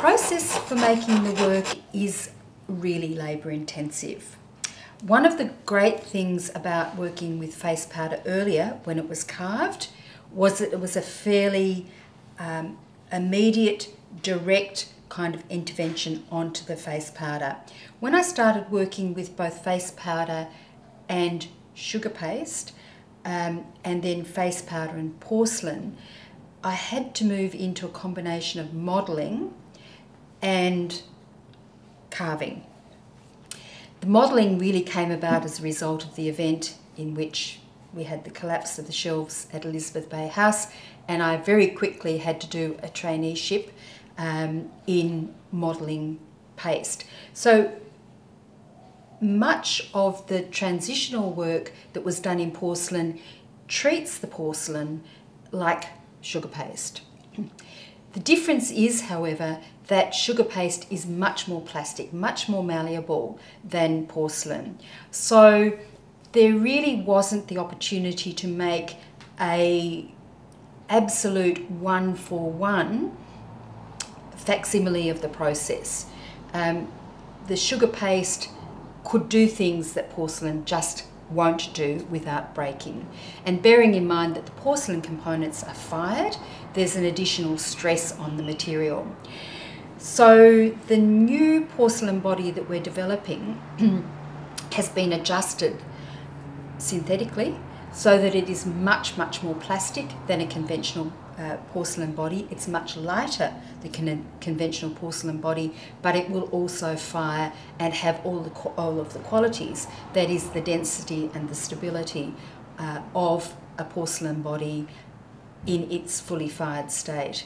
process for making the work is really labour intensive. One of the great things about working with face powder earlier when it was carved was that it was a fairly immediate, direct kind of intervention onto the face powder. When I started working with both face powder and sugar paste, and then face powder and porcelain, I had to move into a combination of modelling and carving. The modelling really came about as a result of the event in which we had the collapse of the shelves at Elizabeth Bay House, and I very quickly had to do a traineeship in modelling paste. So much of the transitional work that was done in porcelain treats the porcelain like sugar paste. The difference is, however, that sugar paste is much more plastic, much more malleable than porcelain. So there really wasn't the opportunity to make a absolute one-for-one facsimile of the process. The sugar paste could do things that porcelain just won't do without breaking. And bearing in mind that the porcelain components are fired, there's an additional stress on the material. So the new porcelain body that we're developing has been adjusted synthetically so that it is much, much more plastic than a conventional porcelain body. It's much lighter than a conventional porcelain body, but it will also fire and have all of the qualities, that is the density and the stability of a porcelain body in its fully fired state.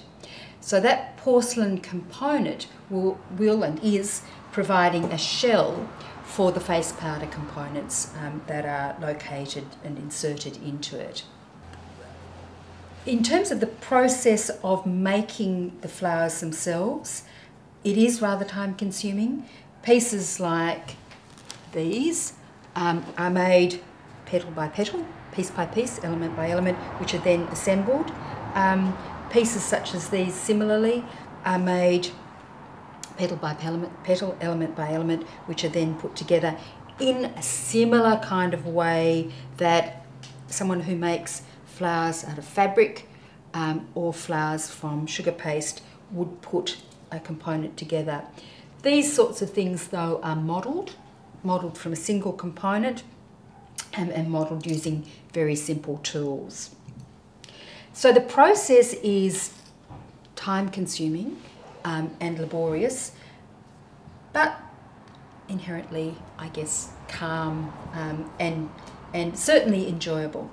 So that porcelain component will and is providing a shell for the face powder components that are located and inserted into it. In terms of the process of making the flowers themselves, it is rather time consuming. Pieces like these are made petal by petal, piece by piece, element by element, which are then assembled. Pieces such as these similarly are made petal by petal, element by element, which are then put together in a similar kind of way that someone who makes flowers out of fabric or flowers from sugar paste would put a component together. These sorts of things though are modelled from a single component and modelled using very simple tools. So the process is time consuming and laborious, but inherently, I guess, calm and certainly enjoyable.